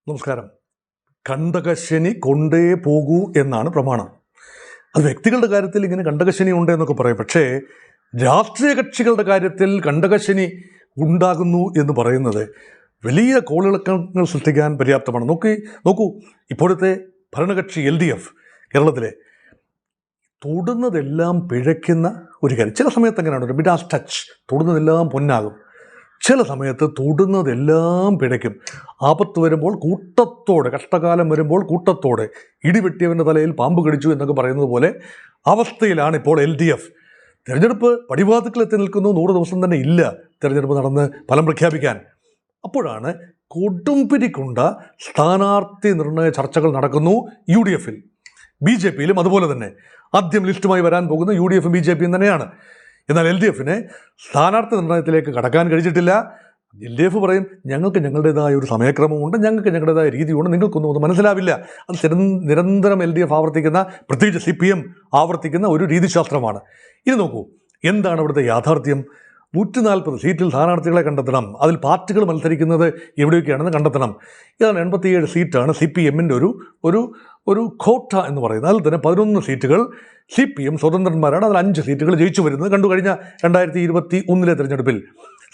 നമസ്കാരം. കണ്ടകശനി കൊണ്ടേ പോകൂ എന്നാണ് പ്രമാണം. അത് വ്യക്തികളുടെ കാര്യത്തിൽ ഇങ്ങനെ കണ്ടകശനി ഉണ്ട് എന്നൊക്കെ പറയും. പക്ഷേ രാഷ്ട്രീയ കക്ഷികളുടെ കാര്യത്തിൽ കണ്ടകശനി ഉണ്ടാകുന്നു എന്ന് പറയുന്നത് വലിയ കോളിളക്കങ്ങൾ സൃഷ്ടിക്കാൻ പര്യാപ്തമാണ്. നോക്കൂ, ഇപ്പോഴത്തെ ഭരണകക്ഷി LDF കേരളത്തിലെ തൊടുന്നതെല്ലാം പിഴയ്ക്കുന്ന ഒരു കാര്യം. ചില സമയത്ത് അങ്ങനെയാണ്, ഒരു മിഡാസ് ടച്ച്, തൊടുന്നതെല്ലാം പൊന്നാകും. ചില സമയത്ത് തൊടുന്നതെല്ലാം പിഴയ്ക്കും. ആപത്ത് വരുമ്പോൾ കൂട്ടത്തോടെ, കഷ്ടകാലം വരുമ്പോൾ കൂട്ടത്തോടെ, ഇടിവെട്ടിയവൻ്റെ തലയിൽ പാമ്പ് കടിച്ചു എന്നൊക്കെ പറയുന്നത് പോലെ അവസ്ഥയിലാണ് ഇപ്പോൾ LDF. തിരഞ്ഞെടുപ്പ് പടിവാതിക്കലെത്തി നിൽക്കുന്നു. 100 ദിവസം തന്നെ ഇല്ല തിരഞ്ഞെടുപ്പ് നടന്ന് ഫലം പ്രഖ്യാപിക്കാൻ. അപ്പോഴാണ് കൊടുമ്പിരിക്കൊണ്ട സ്ഥാനാർത്ഥി നിർണയ ചർച്ചകൾ നടക്കുന്നു UDF-ൽ. BJP-യിലും അതുപോലെ തന്നെ. ആദ്യം ലിസ്റ്റുമായി വരാൻ പോകുന്ന UDF-ഉം BJP-യും തന്നെയാണ്. എന്നാൽ LDF-ന് സ്ഥാനാർത്ഥി നിർണയത്തിലേക്ക് കടക്കാൻ കഴിഞ്ഞിട്ടില്ല. LDF പറയും, ഞങ്ങൾക്ക് ഞങ്ങളുടേതായ ഒരു സമയക്രമമുണ്ട്, ഞങ്ങൾക്ക് ഞങ്ങളുടേതായ രീതിയുണ്ട്, നിങ്ങൾക്കൊന്നും അത് മനസ്സിലാവില്ല. അത് നിരന്തരം LDF ആവർത്തിക്കുന്ന, പ്രത്യേകിച്ച് CPM ആവർത്തിക്കുന്ന ഒരു രീതിശാസ്ത്രമാണ്. ഇനി നോക്കൂ, എന്താണ് അവിടുത്തെ യാഥാർത്ഥ്യം? 140 സീറ്റിൽ സ്ഥാനാർത്ഥികളെ കണ്ടെത്തണം. അതിൽ പാർട്ടികൾ മത്സരിക്കുന്നത് എവിടെയൊക്കെയാണെന്ന് കണ്ടെത്തണം. ഇതാണ് 87 സീറ്റാണ് CPM-ൻ്റെ ഒരു ഖോട്ട എന്ന് പറയുന്നത്. അതിൽ തന്നെ 11 സീറ്റുകൾ CPM സ്വതന്ത്രന്മാരാണ്. അതിൽ 5 സീറ്റുകൾ ജയിച്ചു വരുന്നത് കണ്ടു. കഴിഞ്ഞ 2021 തിരഞ്ഞെടുപ്പിൽ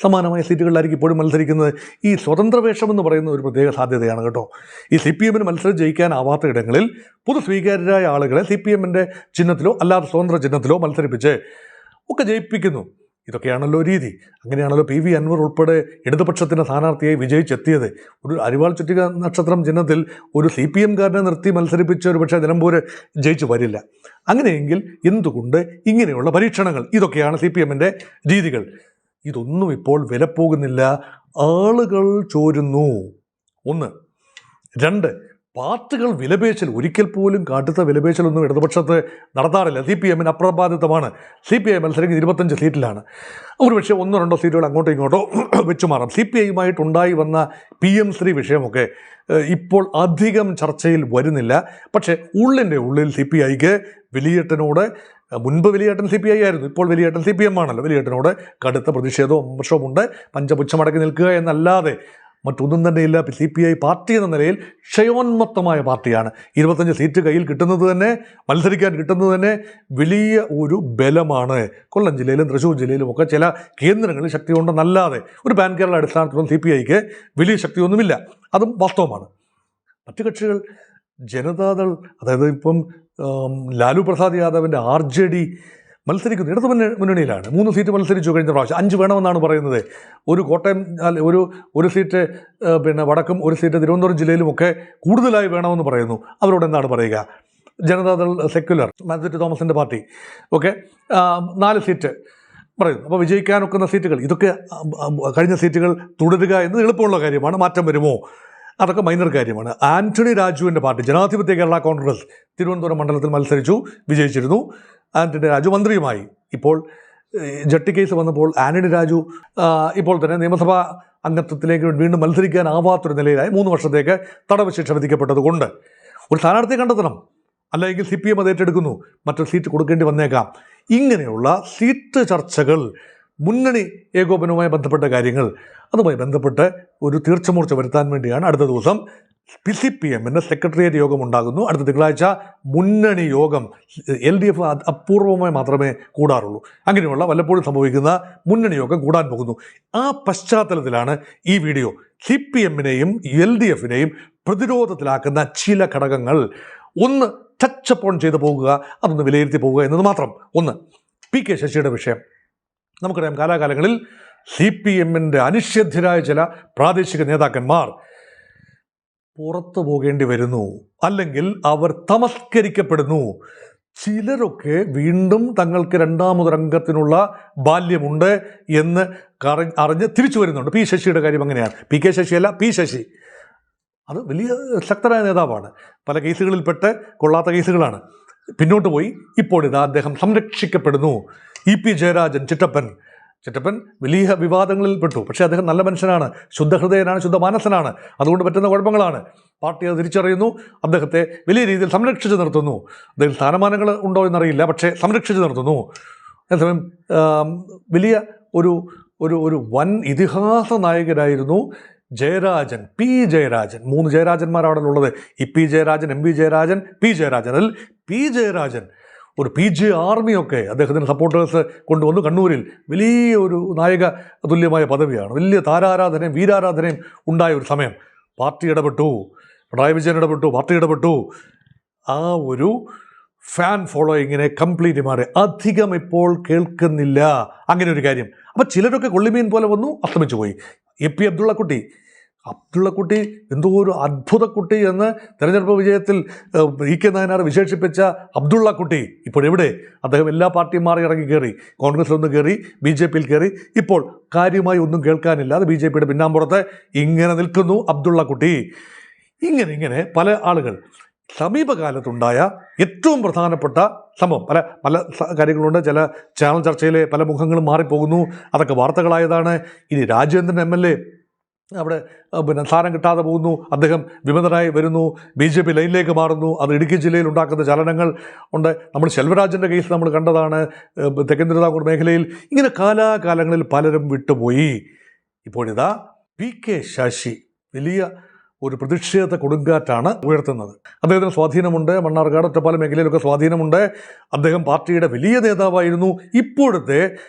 സമാനമായ സീറ്റുകളിലായിരിക്കും ഇപ്പോഴും മത്സരിക്കുന്നത്. ഈ സ്വതന്ത്ര വേഷം എന്ന് പറയുന്ന ഒരു പ്രത്യേക സാധ്യതയാണ് കേട്ടോ. ഈ CPM-ന് മത്സരം ജയിക്കാനാവാത്ത ഇടങ്ങളിൽ പൊതു സ്വീകാര്യരായ ആളുകളെ CPM-ൻ്റെ ചിഹ്നത്തിലോ അല്ലാതെ സ്വതന്ത്ര ചിഹ്നത്തിലോ മത്സരിപ്പിച്ച് ഒക്കെ ജയിപ്പിക്കുന്നു. ഇതൊക്കെയാണല്ലോ രീതി. അങ്ങനെയാണല്ലോ PV അൻവർ ഉൾപ്പെടെ ഇടതുപക്ഷത്തിൻ്റെ സ്ഥാനാർത്ഥിയായി വിജയിച്ചെത്തിയത്. ഒരു അരിവാൾ ചുറ്റിക നക്ഷത്രം ചിഹ്നത്തിൽ ഒരു CPM-കാരനെ നിർത്തി മത്സരിപ്പിച്ച ഒരു പക്ഷേ നിലമ്പൂർ ജയിച്ചു വരില്ല. അങ്ങനെയെങ്കിൽ എന്തുകൊണ്ട് ഇങ്ങനെയുള്ള പരീക്ഷണങ്ങൾ? ഇതൊക്കെയാണ് CPM-ൻ്റെ രീതികൾ. ഇതൊന്നും ഇപ്പോൾ വിലപ്പോകുന്നില്ല. ആളുകൾ ചോരുന്നു. 1. 2. പാർട്ടികൾ വിലപേശൽ, ഒരിക്കൽ പോലും കാട്ടുത്ത വിലപേശലൊന്നും ഇടതുപക്ഷത്ത് നടത്താറില്ല. CPM-ന് അപ്രബാധിതമാണ്. CPI മത്സരിക്കുന്നത് 25 സീറ്റിലാണ്. ഒരുപക്ഷെ 1-2 സീറ്റുകൾ അങ്ങോട്ടോ ഇങ്ങോട്ടോ വെച്ചു മാറാം. CPI-യുമായിട്ടുണ്ടായി വന്ന PM3 വിഷയമൊക്കെ ഇപ്പോൾ അധികം ചർച്ചയിൽ വരുന്നില്ല. പക്ഷേ ഉള്ളിൻ്റെ ഉള്ളിൽ CPI-ക്ക് വലിയേട്ടനോട്, മുൻപ് വലിയേട്ടൻ CPI ആയിരുന്നു, ഇപ്പോൾ വലിയേട്ടൻ CPM ആണല്ലോ, വലിയേട്ടനോട് കടുത്ത പ്രതിഷേധവും വിമർശവുമുണ്ട്. പഞ്ചപുച്ഛമടക്കി നിൽക്കുക എന്നല്ലാതെ മറ്റൊന്നും തന്നെയില്ല. CPI പാർട്ടി എന്ന നിലയിൽ ക്ഷയോന്മത്തമായ പാർട്ടിയാണ്. 25 സീറ്റ് കയ്യിൽ കിട്ടുന്നത് തന്നെ, മത്സരിക്കാൻ കിട്ടുന്നത് തന്നെ വലിയ ഒരു ബലമാണ്. കൊല്ലം ജില്ലയിലും തൃശ്ശൂർ ജില്ലയിലും ഒക്കെ ചില കേന്ദ്രങ്ങളിൽ ശക്തി ഉണ്ടെന്നല്ലാതെ ഒരു പാൻ കേരള അടിസ്ഥാനത്തിലും CPI-ക്ക് വലിയ ശക്തിയൊന്നുമില്ല. അതും വാസ്തവമാണ്. മറ്റു കക്ഷികൾ, ജനതാദൾ, അതായത് ഇപ്പം ലാലു പ്രസാദ് യാദവിൻ്റെ RJD മത്സരിക്കുന്നു. ഇടതു മുന്നണിയിലാണ്. 3 സീറ്റ് മത്സരിച്ചു കഴിഞ്ഞ പ്രാവശ്യം. 5 വേണമെന്നാണ് പറയുന്നത്. ഒരു കോട്ടയം, ഒരു സീറ്റ് വടക്കും, ഒരു സീറ്റ് തിരുവനന്തപുരം ജില്ലയിലുമൊക്കെ കൂടുതലായി വേണമെന്ന് പറയുന്നു. അവരോട് എന്താണ് പറയുക? ജനതാദൾ സെക്യുലർ, മാത്യു തോമസിൻ്റെ പാർട്ടി ഒക്കെ 4 സീറ്റ് പറയുന്നു. അപ്പോൾ വിജയിക്കാനൊക്കുന്ന സീറ്റുകൾ, ഇതൊക്കെ കഴിഞ്ഞ സീറ്റുകൾ തുടരുക എന്നത് എളുപ്പമുള്ള കാര്യമാണ്. മാറ്റം വരുമോ? അതൊക്കെ മൈനർ കാര്യമാണ്. ആന്റണി രാജുവിൻ്റെ പാർട്ടി ജനാധിപത്യ കേരള കോൺഗ്രസ് തിരുവനന്തപുരം മണ്ഡലത്തിൽ മത്സരിച്ചു, വിജയിച്ചിരുന്നു. ആന്റണി രാജു മന്ത്രിയുമായി. ഇപ്പോൾ ജട്ടി കേസ് വന്നപ്പോൾ ആന്റണി രാജു ഇപ്പോൾ തന്നെ നിയമസഭാ അംഗത്വത്തിലേക്ക് വീണ്ടും മത്സരിക്കാനാവാത്തൊരു നിലയിലായി. 3 വർഷത്തേക്ക് തടവ് ശിക്ഷ വിധിക്കപ്പെട്ടതുകൊണ്ട് ഒരു സ്ഥാനാർത്ഥിയെ കണ്ടെത്തണം. അല്ലെങ്കിൽ CPM അത് ഏറ്റെടുക്കുന്നു, മറ്റൊരു സീറ്റ് കൊടുക്കേണ്ടി വന്നേക്കാം. ഇങ്ങനെയുള്ള സീറ്റ് ചർച്ചകൾ, മുന്നണി ഏകോപനവുമായി ബന്ധപ്പെട്ട കാര്യങ്ങൾ, അതുമായി ബന്ധപ്പെട്ട് ഒരു തീർച്ചമൂർച്ച വരുത്താൻ വേണ്ടിയാണ് അടുത്ത ദിവസം CPM-ൻ്റെ സെക്രട്ടേറിയറ്റ് യോഗം ഉണ്ടാകുന്നു. അടുത്ത തിങ്കളാഴ്ച മുന്നണി യോഗം. LDF അപൂർവമായി മാത്രമേ കൂടാറുള്ളൂ. അങ്ങനെയുള്ള വല്ലപ്പോഴും സംഭവിക്കുന്ന മുന്നണി യോഗം കൂടാൻ പോകുന്നു. ആ പശ്ചാത്തലത്തിലാണ് ഈ വീഡിയോ. CPM-നെയും LDF-നെയും പ്രതിരോധത്തിലാക്കുന്ന ചില ഘടകങ്ങൾ ഒന്ന് ടച്ച് ഓൺ ചെയ്ത് പോകുക, അതൊന്ന് വിലയിരുത്തി പോകുക എന്നത് മാത്രം. 1. PK ശശിയുടെ വിഷയം. നമുക്കറിയാം, കാലാകാലങ്ങളിൽ CPM-ൻ്റെ അനിഷേധ്യരായ ചില പ്രാദേശിക നേതാക്കന്മാർ പുറത്തു പോകേണ്ടി വരുന്നു, അല്ലെങ്കിൽ അവർ തമസ്കരിക്കപ്പെടുന്നു. ചിലരൊക്കെ വീണ്ടും തങ്ങൾക്ക് രണ്ടാമതൊരംഗത്തിനുള്ള ബാല്യമുണ്ട് എന്ന് അറിഞ്ഞ് തിരിച്ചു വരുന്നുണ്ട്. P ശശിയുടെ കാര്യം അങ്ങനെയാണ്. PK ശശിയല്ല, P Sasi. അത് വലിയ ശക്തരായ നേതാവാണ്. പല കേസുകളിൽപ്പെട്ട് കൊള്ളാത്ത കേസുകളാണ്. പിന്നോട്ട് പോയി ഇപ്പോൾ ഇതാ അദ്ദേഹം സംരക്ഷിക്കപ്പെടുന്നു. EP ജയരാജൻ, ചിറ്റപ്പൻ വലിയ വിവാദങ്ങളിൽ പെട്ടു. പക്ഷേ അദ്ദേഹം നല്ല മനുഷ്യനാണ്, ശുദ്ധഹൃദയനാണ്, ശുദ്ധമാനസനാണ്. അതുകൊണ്ട് പറ്റുന്ന കുഴപ്പങ്ങളാണ്. പാർട്ടി അത് തിരിച്ചറിയുന്നു. അദ്ദേഹത്തെ വലിയ രീതിയിൽ സംരക്ഷിച്ച് നിർത്തുന്നു. അദ്ദേഹം സ്ഥാനമാനങ്ങൾ ഉണ്ടോ എന്നറിയില്ല, പക്ഷേ സംരക്ഷിച്ച് നിർത്തുന്നു. അതേസമയം വലിയ ഒരു വൻ ഇതിഹാസ നായകനായിരുന്നു ജയരാജൻ, പി ജയരാജൻ, 3 ജയരാജന്മാരാണല്ലോ ഉള്ളത്. P Jayarajan, M V Jayarajan, P Jayarajan. അതിൽ പി ജയരാജൻ ഒരു പി ജെ ആർമിയൊക്കെ അദ്ദേഹത്തിൻ്റെ സപ്പോർട്ടേഴ്സ് കൊണ്ടുവന്നു. കണ്ണൂരിൽ വലിയ ഒരു നായക തുല്യമായ പദവിയാണ്. വലിയ താരാരാധനയും വീരാരാധനയും ഉണ്ടായ ഒരു സമയം. പാർട്ടി ഇടപെട്ടു, പിണറായി വിജയൻ ഇടപെട്ടു, പാർട്ടി ഇടപെട്ടു. ആ ഒരു ഫാൻ ഫോളോയിങ്ങിനെ കംപ്ലീറ്റ് മാറി. അധികം ഇപ്പോൾ കേൾക്കുന്നില്ല അങ്ങനെ ഒരു കാര്യം. അപ്പം ചിലരൊക്കെ കൊള്ളിമീൻ പോലെ വന്നു, അസ്തമിച്ചു പോയി. പി അബ്ദുള്ളക്കുട്ടി എന്തോ ഒരു അത്ഭുതക്കുട്ടി എന്ന് തെരഞ്ഞെടുപ്പ് വിജയത്തിൽ കെ നായനാർ വിശേഷിപ്പിച്ച അബ്ദുള്ളക്കുട്ടി ഇപ്പോഴെവിടെ? അദ്ദേഹം എല്ലാ പാർട്ടിയും മാറി ഇറങ്ങി കയറി. കോൺഗ്രസിലൊന്ന് കയറി, BJP യിൽ കയറി. ഇപ്പോൾ കാര്യമായി ഒന്നും കേൾക്കാനില്ലാതെ BJP യുടെ പിന്നാമ്പുറത്ത് ഇങ്ങനെ നിൽക്കുന്നു അബ്ദുള്ളക്കുട്ടി. ഇങ്ങനെ പല ആളുകൾ. സമീപകാലത്തുണ്ടായ ഏറ്റവും പ്രധാനപ്പെട്ട സംഭവം, പല കാര്യങ്ങളുണ്ട്. ചില ചാനൽ ചർച്ചയിലെ പല മുഖങ്ങളും മാറിപ്പോകുന്നു. അതൊക്കെ വാർത്തകളായതാണ്. ഇനി രാജേന്ദ്രൻ MLA അവിടെ സ്ഥാനം കിട്ടാതെ പോകുന്നു. അദ്ദേഹം വിമതനായി വരുന്നു, BJP ലൈനിലേക്ക് മാറുന്നു. അത് ഇടുക്കി ജില്ലയിൽ ഉണ്ടാക്കുന്ന ചലനങ്ങൾ ഉണ്ട്. നമ്മൾ ശെൽവരാജിൻ്റെ കേസ് നമ്മൾ കണ്ടതാണ്. തെക്കൻ തിരുവിതാംകൂർ മേഖലയിൽ ഇങ്ങനെ കാലാകാലങ്ങളിൽ പലരും വിട്ടുപോയി. ഇപ്പോഴിതാ PK ശശി വലിയ ഒരു പ്രതിഷേധ കൊടുങ്കാറ്റാണ് ഉയർത്തുന്നത്. അദ്ദേഹത്തിന് സ്വാധീനമുണ്ട്. മണ്ണാർക്കാട്, ഒറ്റപ്പാലം മേഖലയിലൊക്കെ സ്വാധീനമുണ്ട്. അദ്ദേഹം പാർട്ടിയുടെ വലിയ നേതാവായിരുന്നു. ഇപ്പോഴത്തെ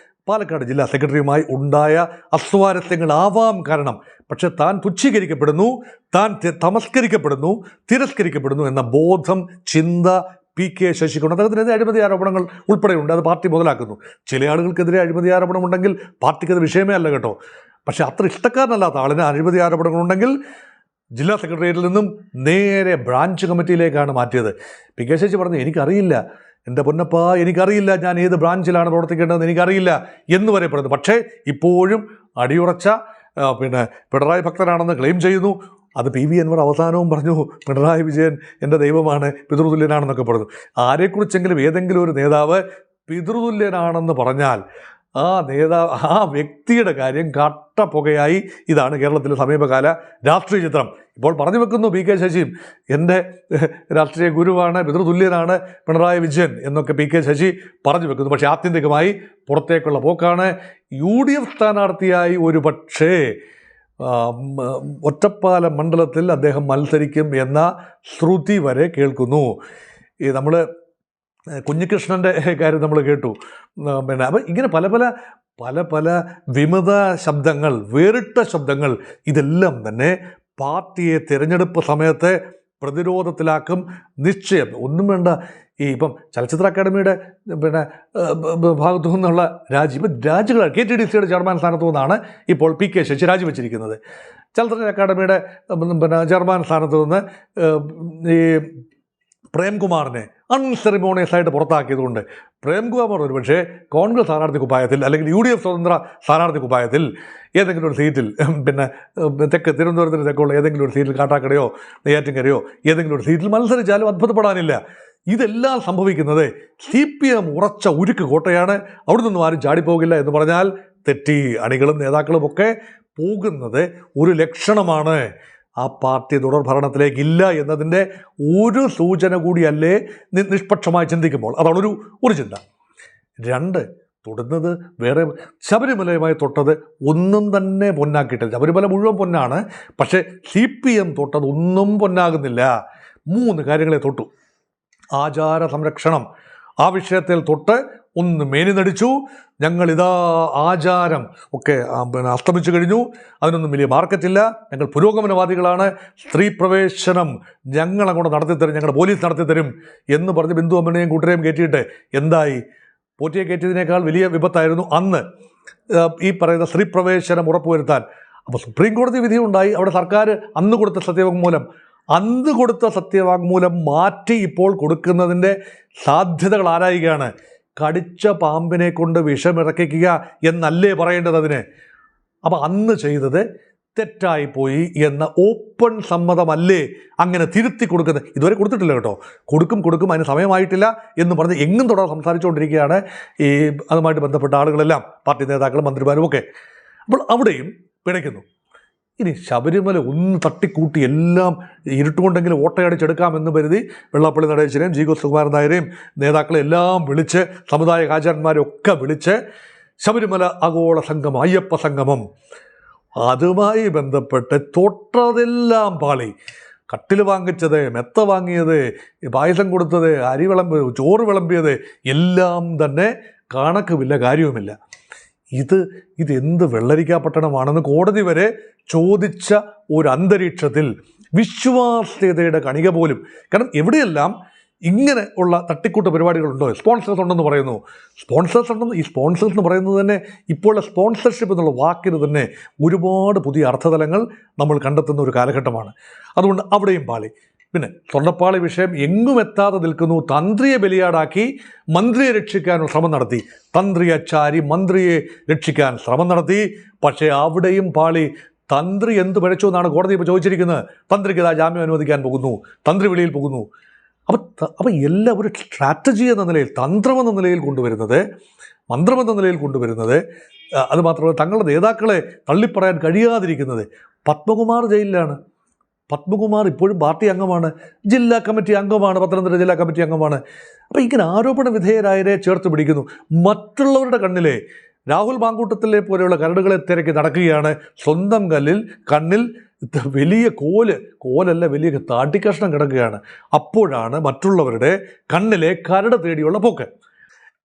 പാലക്കാട് ജില്ലാ സെക്രട്ടറിയുമായി ഉണ്ടായ അസ്വാരസ്യങ്ങളാവാം കാരണം. പക്ഷെ താൻ തുച്ഛീകരിക്കപ്പെടുന്നു, താൻ തമസ്കരിക്കപ്പെടുന്നു, തിരസ്കരിക്കപ്പെടുന്നു എന്ന ബോധം, ചിന്ത PK ശശിക്കുണ്ട്. അദ്ദേഹത്തിനെതിരെ അഴിമതി ആരോപണങ്ങൾ ഉൾപ്പെടെയുണ്ട്. അത് പാർട്ടി മുതലാക്കുന്നു. ചില ആളുകൾക്കെതിരെ അഴിമതി ആരോപണം ഉണ്ടെങ്കിൽ പാർട്ടിക്കത് വിഷയമേ അല്ല കേട്ടോ. പക്ഷെ അത്ര ഇഷ്ടക്കാരനല്ലാത്ത ആളിന് അഴിമതി ആരോപണങ്ങളുണ്ടെങ്കിൽ ജില്ലാ സെക്രട്ടേറിയറ്റിൽ നിന്നും നേരെ ബ്രാഞ്ച് കമ്മിറ്റിയിലേക്കാണ് മാറ്റിയത്. PK ശശി പറഞ്ഞു, എനിക്കറിയില്ല എൻ്റെ പൊന്നപ്പ, എനിക്കറിയില്ല ഞാൻ ഏത് ബ്രാഞ്ചിലാണ് പ്രവർത്തിക്കേണ്ടതെന്ന് എനിക്കറിയില്ല എന്ന് വരെ പറയുന്നു. പക്ഷേ ഇപ്പോഴും അടിയുറച്ച പിണറായി ഭക്തനാണെന്ന് ക്ലെയിം ചെയ്യുന്നു. അത് PV അൻവർ അവസാനവും പറഞ്ഞു പിണറായി വിജയൻ എൻ്റെ ദൈവമാണ്, പിതൃതുല്യനാണെന്നൊക്കെ പറഞ്ഞു. ആരെക്കുറിച്ചെങ്കിലും ഏതെങ്കിലും ഒരു നേതാവ് പിതൃതുല്യനാണെന്ന് പറഞ്ഞാൽ ആ വ്യക്തിയുടെ കാര്യം കട്ടപ്പുകയായി. ഇതാണ് കേരളത്തിലെ സമീപകാല രാഷ്ട്രീയ ചിത്രം. ഇപ്പോൾ പറഞ്ഞു വെക്കുന്നു PK ശശിയും എൻ്റെ രാഷ്ട്രീയ ഗുരുവാണ്, പിതൃതുല്യനാണ് പിണറായി വിജയൻ എന്നൊക്കെ PK ശശി പറഞ്ഞു വെക്കുന്നു. പക്ഷേ ആത്യന്തികമായി പുറത്തേക്കുള്ള പോക്കാണ്. UDF സ്ഥാനാർത്ഥിയായി ഒരു പക്ഷേ ഒറ്റപ്പാലം മണ്ഡലത്തിൽ അദ്ദേഹം മത്സരിക്കും എന്ന ശ്രുതി വരെ കേൾക്കുന്നു. നമ്മൾ കുഞ്ഞികൃഷ്ണൻ്റെ കാര്യം നമ്മൾ കേട്ടു. അപ്പം ഇങ്ങനെ പല വിമത ശബ്ദങ്ങൾ, വേറിട്ട ശബ്ദങ്ങൾ, ഇതെല്ലാം തന്നെ പാർട്ടിയെ തിരഞ്ഞെടുപ്പ് സമയത്ത് പ്രതിരോധത്തിലാക്കും. നിശ്ചയം. ഒന്നും വേണ്ട. ഇപ്പം ചലച്ചിത്ര അക്കാദമിയുടെ ഭാഗത്തു നിന്നുള്ള രാജികൾ KTDCയുടെ ചെയർമാൻ സ്ഥാനത്തു നിന്നാണ് ഇപ്പോൾ PK ശശി രാജിവെച്ചിരിക്കുന്നത്. ചലച്ചിത്ര അക്കാദമിയുടെ ചെയർമാൻ സ്ഥാനത്തു നിന്ന് ഈ പ്രേംകുമാറിനെ അൺസെറിമോണിയസ് ആയിട്ട് പുറത്താക്കിയതുകൊണ്ട് പ്രേംകുമാർ ഒരു പക്ഷേ കോൺഗ്രസ് സ്ഥാനാർത്ഥി കുപ്പായത്തിൽ അല്ലെങ്കിൽ UDF സ്വതന്ത്ര സ്ഥാനാർത്ഥി കുപ്പായത്തിൽ ഏതെങ്കിലും ഒരു സീറ്റിൽ തിരുവനന്തപുരത്തിന് തെക്കുള്ള ഏതെങ്കിലും ഒരു സീറ്റിൽ കാട്ടാക്കടയോ നെയ്യാറ്റിൻകരയോ ഏതെങ്കിലും ഒരു സീറ്റിൽ മത്സരിച്ചാലും അത്ഭുതപ്പെടാനില്ല. ഇതെല്ലാം സംഭവിക്കുന്നത് CPM ഉറച്ച ഉരുക്ക് കോട്ടയാണ്. അവിടെ നിന്നും ആരും ചാടിപ്പോകില്ല എന്ന് പറഞ്ഞാൽ തെറ്റി. അണികളും നേതാക്കളും ഒക്കെ പോകുന്നത് ഒരു ലക്ഷണമാണ്. ആ പാർട്ടി തുടർ ഭരണത്തിലേക്കില്ല എന്നതിൻ്റെ ഒരു സൂചന കൂടിയല്ലേ നിഷ്പക്ഷമായി ചിന്തിക്കുമ്പോൾ. അതാണ് ഒരു ചിന്ത. 2, തൊടുന്നത് വേറെ. ശബരിമലയുമായി തൊട്ടത് ഒന്നും തന്നെ പൊന്നാക്കിയിട്ടില്ല. ശബരിമല മുഴുവൻ പൊന്നാണ്, പക്ഷേ CPM തൊട്ടത് ഒന്നും പൊന്നാകുന്നില്ല. 3 കാര്യങ്ങളെ തൊട്ടു. ആചാര സംരക്ഷണം, ആ വിഷയത്തിൽ തൊട്ട് ഒന്ന് മേനി നടിച്ചു. ഞങ്ങളിതാ ആചാരം ഒക്കെ അസ്തമിച്ചു കഴിഞ്ഞു, അതിനൊന്നും വലിയ മാർക്കറ്റില്ല, ഞങ്ങൾ പുരോഗമനവാദികളാണ്, സ്ത്രീ പ്രവേശനം ഞങ്ങളങ്ങോട്ട് നടത്തിത്തരും, ഞങ്ങളുടെ പോലീസ് നടത്തിത്തരും എന്ന് പറഞ്ഞ് ബിന്ദു അമ്മനെയും കൂട്ടരെയും കയറ്റിയിട്ട് എന്തായി? പോറ്റിയെ കയറ്റിയതിനേക്കാൾ വലിയ വിപത്തായിരുന്നു അന്ന് ഈ പറയുന്ന സ്ത്രീ പ്രവേശനം ഉറപ്പുവരുത്താൻ. അപ്പോൾ സുപ്രീം കോടതി വിധിയുണ്ടായി. അവിടെ സർക്കാർ അന്ന് കൊടുത്ത സത്യവാങ്മൂലം മാറ്റി ഇപ്പോൾ കൊടുക്കുന്നതിൻ്റെ സാധ്യതകൾ ആരായുകയാണ്. കടിച്ച പാമ്പിനെ കൊണ്ട് വിഷമിറക്കിക്കുക എന്നല്ലേ പറയേണ്ടത് അതിന്? അപ്പം അന്ന് ചെയ്തത് തെറ്റായിപ്പോയി എന്ന ഓപ്പൺ സമ്മതമല്ലേ അങ്ങനെ തിരുത്തി കൊടുക്കുന്നത്? ഇതുവരെ കൊടുത്തിട്ടില്ല കേട്ടോ. കൊടുക്കും അതിന് സമയമായിട്ടില്ല എന്ന് പറഞ്ഞ് എങ്ങും തുടർന്ന് സംസാരിച്ചുകൊണ്ടിരിക്കുകയാണ് ഈ അതുമായിട്ട് ബന്ധപ്പെട്ട ആളുകളെല്ലാം, പാർട്ടി നേതാക്കളും മന്ത്രിമാരും ഒക്കെ. അപ്പോൾ അവിടെയും പിഴയ്ക്കുന്നു. ഇനി ശബരിമല ഒന്ന് തട്ടിക്കൂട്ടി എല്ലാം ഇരുട്ടുകൊണ്ടെങ്കിലും ഓട്ടയടിച്ചെടുക്കാമെന്ന് കരുതി വെള്ളാപ്പള്ളി നടേശനെയും G. സുകുമാരൻ നായരെയും നേതാക്കളെ എല്ലാം വിളിച്ച്, സമുദായ ആചാര്യന്മാരൊക്കെ വിളിച്ച് ശബരിമല ആഗോള സംഗമം, അയ്യപ്പ സംഗമം അതുമായി ബന്ധപ്പെട്ട് തൊട്ടതെല്ലാം പാളി. കട്ടിൽ വാങ്ങിച്ചത്, മെത്ത വാങ്ങിയത്, പായസം കൊടുത്തത്, അരി ചോറ് വിളമ്പിയത് എല്ലാം തന്നെ കണക്കുമില്ല, കാര്യവുമില്ല. ഇത് എന്ത് വെള്ളരിക്കാ പട്ടണമാണെന്ന് കോടതി വരെ ചോദിച്ച ഒരു അന്തരീക്ഷത്തിൽ വിശ്വാസ്യതയുടെ കണിക പോലും, കാരണം എവിടെയെല്ലാം ഇങ്ങനെ ഉള്ള തട്ടിക്കൂട്ട് പരിപാടികളുണ്ടോ, സ്പോൺസേഴ്സ് ഉണ്ടെന്ന് പറയുന്നു. ഈ സ്പോൺസേഴ്സ് എന്ന് പറയുന്നത് തന്നെ ഇപ്പോഴുള്ള സ്പോൺസർഷിപ്പ് എന്നുള്ള വാക്കിന് തന്നെ ഒരുപാട് പുതിയ അർത്ഥതലങ്ങൾ നമ്മൾ കണ്ടെത്തുന്ന ഒരു കാലഘട്ടമാണ്. അതുകൊണ്ട് അവിടെയും പാളി. പിന്നെ സ്വർണ്ണപ്പാളി വിഷയം എങ്ങും എത്താതെ നിൽക്കുന്നു. തന്ത്രിയെ ബലിയാടാക്കി മന്ത്രിയെ രക്ഷിക്കാനുള്ള ശ്രമം നടത്തി. തന്ത്രിയെ ചാരി മന്ത്രിയെ രക്ഷിക്കാൻ ശ്രമം നടത്തി. പക്ഷേ അവിടെയും പാളി. തന്ത്രി എന്ത് പിഴച്ചു എന്നാണ് കോടതി ഇപ്പോൾ ചോദിച്ചിരിക്കുന്നത്. തന്ത്രിക്ക് ഇതാ ജാമ്യം അനുവദിക്കാൻ പോകുന്നു, തന്ത്രി വെളിയിൽ പോകുന്നു. അപ്പം എല്ലാം ഒരു സ്ട്രാറ്റജി എന്ന നിലയിൽ, തന്ത്രമെന്ന നിലയിൽ കൊണ്ടുവരുന്നത്, മന്ത്രമെന്ന നിലയിൽ കൊണ്ടുവരുന്നത്, അതുമാത്രമല്ല തങ്ങളുടെ നേതാക്കളെ തള്ളിപ്പറയാൻ കഴിയാതിരിക്കുന്നത്. പത്മകുമാർ ജയിലിലാണ്. പത്മകുമാർ ഇപ്പോഴും പാർട്ടി അംഗമാണ്, ജില്ലാ കമ്മിറ്റി അംഗമാണ്, പത്തനംതിട്ട ജില്ലാ കമ്മിറ്റി അംഗമാണ്. അപ്പോൾ ഇങ്ങനെ ആരോപണ വിധേയരായരെ ചേർത്ത് പിടിക്കുന്നു. മറ്റുള്ളവരുടെ കണ്ണിലെ രാഹുൽ മാങ്കൂട്ടത്തിലെ പോലെയുള്ള കരടുകളെ തിരക്കി നടക്കുകയാണ്. സ്വന്തം കണ്ണിൽ വലിയ കോലല്ല, വലിയ താട്ടിക്കഷ്ണം കിടക്കുകയാണ്. അപ്പോഴാണ് മറ്റുള്ളവരുടെ കണ്ണിലെ കരട് തേടിയുള്ള പോക്ക്.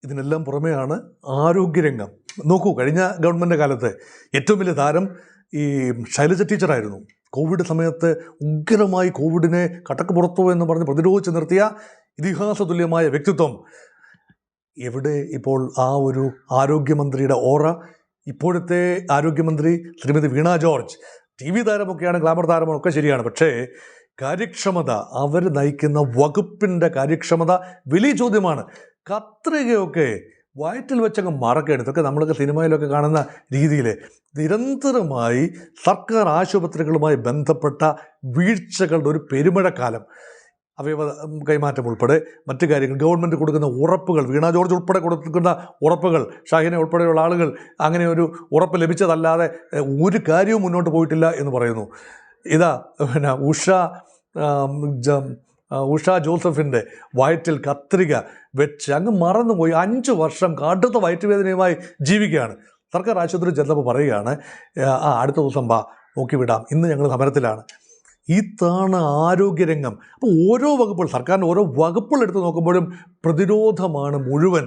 ഇതിനെല്ലാം പുറമെയാണ് ആരോഗ്യരംഗം. നോക്കൂ, കഴിഞ്ഞ ഗവൺമെൻറ് കാലത്ത് ഏറ്റവും വലിയ താരം ഈ ശൈലജ ടീച്ചറായിരുന്നു. കോവിഡ് സമയത്ത് ഉഗ്രമായി കോവിഡിനെ കട്ടക്ക് പുറത്തോ എന്ന് പറഞ്ഞ് പ്രതിരോധിച്ച് നിർത്തിയ ഇതിഹാസ തുല്യമായ വ്യക്തിത്വം. എവിടെ ഇപ്പോൾ ആ ഒരു ആരോഗ്യമന്ത്രിയുടെ ഓറ? ഇപ്പോഴത്തെ ആരോഗ്യമന്ത്രി ശ്രീമതി വീണ ജോർജ് TV താരമൊക്കെയാണ്, ഗ്ലാമർ താരമൊക്കെ ശരിയാണ്. പക്ഷേ കാര്യക്ഷമത, അവർ നയിക്കുന്ന വകുപ്പിൻ്റെ കാര്യക്ഷമത വലിയ ചോദ്യമാണ്. കത്രികയൊക്കെ വയറ്റിൽ വെച്ചങ്ങ് മറക്കുകയാണ്. ഇതൊക്കെ നമ്മളൊക്കെ സിനിമയിലൊക്കെ കാണുന്ന രീതിയിൽ നിരന്തരമായി സർക്കാർ ആശുപത്രികളുമായി ബന്ധപ്പെട്ട വീഴ്ചകളുടെ ഒരു പെരുമഴക്കാലം. അവയവ കൈമാറ്റം ഉൾപ്പെടെ മറ്റു കാര്യങ്ങൾ, ഗവൺമെൻറ് കൊടുക്കുന്ന ഉറപ്പുകൾ, വീണ ജോർജ് ഉൾപ്പെടെ കൊടുക്കുന്ന ഉറപ്പുകൾ, ഷാഹിനെ ഉൾപ്പെടെയുള്ള ആളുകൾ അങ്ങനെ ഒരു ഉറപ്പ് ലഭിച്ചതല്ലാതെ ഒരു കാര്യവും മുന്നോട്ട് പോയിട്ടില്ല എന്ന് പറയുന്നു. ഇതാ പിന്നെ ഉഷ ജോസഫിൻ്റെ വയറ്റിൽ കത്രിക വെച്ച് അങ്ങ് മറന്നുപോയി. 5 വർഷം കടുത്ത വയറ്റുവേദനയുമായി ജീവിക്കുകയാണ്. സർക്കാർ ആശുപത്രി ചെന്നപ്പോൾ പറയുകയാണ്, അടുത്ത ദിവസം നോക്കി വിടാം, ഇന്ന് ഞങ്ങൾ സമരത്തിലാണ്. ഇതാണ് ആരോഗ്യരംഗം. അപ്പോൾ ഓരോ വകുപ്പുകൾ, സർക്കാരിൻ്റെ ഓരോ വകുപ്പുകൾ എടുത്ത് നോക്കുമ്പോഴും പ്രതിരോധമാണ് മുഴുവൻ.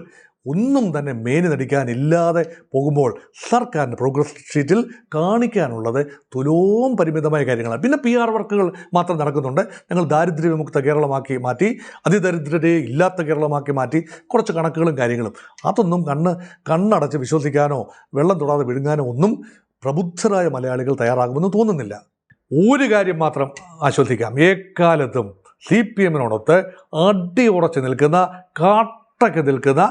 ഒന്നും തന്നെ മേനി നടിക്കാനില്ലാതെ പോകുമ്പോൾ സർക്കാരിൻ്റെ പ്രോഗ്രസ് ഷീറ്റിൽ കാണിക്കാനുള്ളത് തുലോം പരിമിതമായ കാര്യങ്ങളാണ്. പിന്നെ PR വർക്കുകൾ മാത്രം നടക്കുന്നുണ്ട്. ഞങ്ങൾ ദാരിദ്ര്യവിമുക്ത കേരളമാക്കി മാറ്റി, അതിദരിദ്രരെ ഇല്ലാത്ത കേരളമാക്കി മാറ്റി, കുറച്ച് കണക്കുകളും കാര്യങ്ങളും. അതൊന്നും കണ്ണടച്ച് വിശ്വസിക്കാനോ വെള്ളം തൊടാതെ വിഴുങ്ങാനോ ഒന്നും പ്രബുദ്ധരായ മലയാളികൾ തയ്യാറാകുമെന്ന് തോന്നുന്നില്ല. ഒരു കാര്യം മാത്രം ആശ്വസിക്കാം, എക്കാലത്തും CPM-നോടൊത്ത് അടിയുറച്ച് നിൽക്കുന്ന, കാട്ടൊക്കെ നിൽക്കുന്ന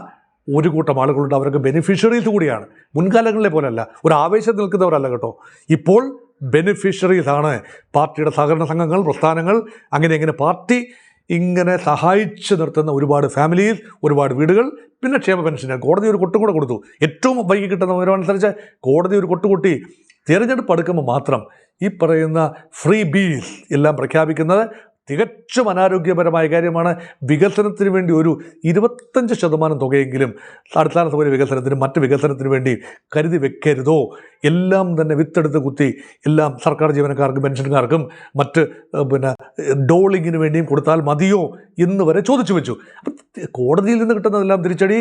ഒരു കൂട്ടം ആളുകളുണ്ട്. അവരൊക്കെ ബെനിഫിഷ്യറീസ് കൂടിയാണ്. മുൻകാലങ്ങളിലെ പോലെയല്ല, ഒരു ആവേശം നിൽക്കുന്നവരല്ല കേട്ടോ. ഇപ്പോൾ ബെനിഫിഷ്യറീസാണ്. പാർട്ടിയുടെ സഹകരണ സംഘങ്ങൾ, പ്രസ്ഥാനങ്ങൾ, അങ്ങനെ പാർട്ടി ഇങ്ങനെ സഹായിച്ച് നിർത്തുന്ന ഒരുപാട് ഫാമിലീസ്, ഒരുപാട് വീടുകൾ, പിന്നെ ക്ഷേമ പെൻഷന് കോടതി ഒരു കൊട്ടും കൂടെ കൊടുത്തു. ഏറ്റവും വൈകി കിട്ടുന്ന വിവരമനുസരിച്ച് കോടതി ഒരു കൊട്ടുകൊട്ടി. തിരഞ്ഞെടുപ്പ് അടുക്കുമ്പോൾ മാത്രം ഈ പറയുന്ന ഫ്രീ ബീസ് എല്ലാം പ്രഖ്യാപിക്കുന്നത് തികച്ചും അനാരോഗ്യപരമായ കാര്യമാണ്. വികസനത്തിന് വേണ്ടി ഒരു 25% തുകയെങ്കിലും അടിസ്ഥാന സൗകര്യ വികസനത്തിനും മറ്റ് വികസനത്തിന് വേണ്ടി കരുതി വെക്കരുതോ? എല്ലാം തന്നെ വിത്തെടുത്ത് കുത്തി എല്ലാം സർക്കാർ ജീവനക്കാർക്കും പെൻഷൻകാർക്കും മറ്റ് ഡോളിങ്ങിന് വേണ്ടിയും കൊടുത്താൽ മതിയോ എന്ന് വരെ ചോദിച്ചു വെച്ചു. അപ്പം കോടതിയിൽ നിന്ന് കിട്ടുന്നതെല്ലാം തിരിച്ചടി,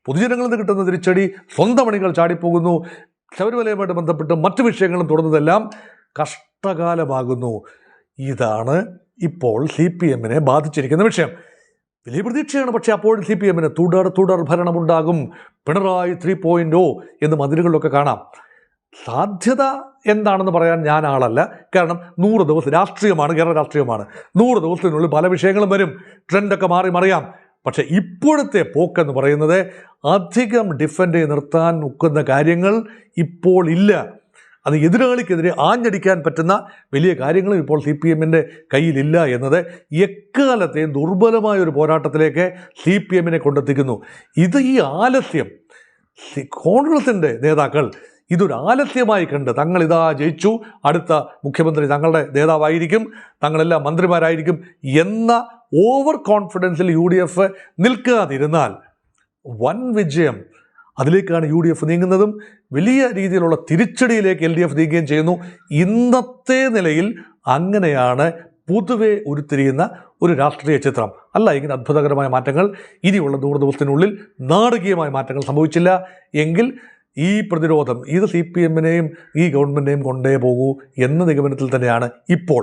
പൊതുജനങ്ങളിൽ നിന്ന് കിട്ടുന്ന തിരിച്ചടി, സ്വന്തം അണികൾ ചാടിപ്പോകുന്നു. ശബരിമലയുമായിട്ട് ബന്ധപ്പെട്ട് മറ്റു വിഷയങ്ങളും തുടർന്നതെല്ലാം കഷ്ടകാലമാകുന്നു. ഇതാണ് ഇപ്പോൾ CPM-നെ ബാധിച്ചിരിക്കുന്ന വിഷയം. വലിയ പ്രതീക്ഷയാണ്. പക്ഷേ അപ്പോഴും CPM-ന് തുടർ ഭരണമുണ്ടാകും, പിണറായി 3.0 എന്ന് മതിലുകളിലൊക്കെ കാണാം. സാധ്യത എന്താണെന്ന് പറയാൻ ഞാൻ ആളല്ല. കാരണം 100 ദിവസം രാഷ്ട്രീയമാണ്, കേരള രാഷ്ട്രീയമാണ്. 100 ദിവസത്തിനുള്ളിൽ പല വിഷയങ്ങളും വരും, ട്രെൻഡൊക്കെ മാറി മറിയാം. പക്ഷേ ഇപ്പോഴത്തെ പോക്കെന്ന് പറയുന്നത് അധികം ഡിഫെൻഡ് ചെയ്ത് നിർത്താൻ ഒക്കുന്ന കാര്യങ്ങൾ ഇപ്പോൾ ഇല്ല. അത് എതിരാളിക്കെതിരെ ആഞ്ഞടിക്കാൻ പറ്റുന്ന വലിയ കാര്യങ്ങളും ഇപ്പോൾ CPM-ൻ്റെ കയ്യിലില്ല എന്നത് എക്കാലത്തെയും ദുർബലമായ ഒരു പോരാട്ടത്തിലേക്ക് CPM-നെ കൊണ്ടെത്തിക്കുന്നു. ഈ ആലസ്യം കോൺഗ്രസിൻ്റെ നേതാക്കൾ ഇതൊരു ആലസ്യമായി കണ്ട് തങ്ങളിതാ ജയിച്ചു, അടുത്ത മുഖ്യമന്ത്രി തങ്ങളുടെ നേതാവായിരിക്കും, തങ്ങളെല്ലാം മന്ത്രിമാരായിരിക്കും എന്ന ഓവർ കോൺഫിഡൻസിൽ UDF നിൽക്കാതിരുന്നാൽ വൻ വിജയം അതിലേക്കാണ് UDF നീങ്ങുന്നതും വലിയ രീതിയിലുള്ള തിരിച്ചടിയിലേക്ക് LDF നീങ്ങുകയും ചെയ്യുന്നു. ഇന്നത്തെ നിലയിൽ അങ്ങനെയാണ് പൊതുവെ ഉരുത്തിരിയുന്ന ഒരു രാഷ്ട്രീയ ചിത്രം. അല്ല, ഇങ്ങനെ അത്ഭുതകരമായ മാറ്റങ്ങൾ ഇനിയുള്ള 100 ദിവസത്തിനുള്ളിൽ നാടകീയമായ മാറ്റങ്ങൾ സംഭവിച്ചില്ല എങ്കിൽ ഈ പ്രതിരോധം ഇത് CPM-നെയും ഈ ഗവൺമെൻറ്റിനെയും കൊണ്ടേ പോകൂ എന്ന നിഗമനത്തിൽ തന്നെയാണ് ഇപ്പോൾ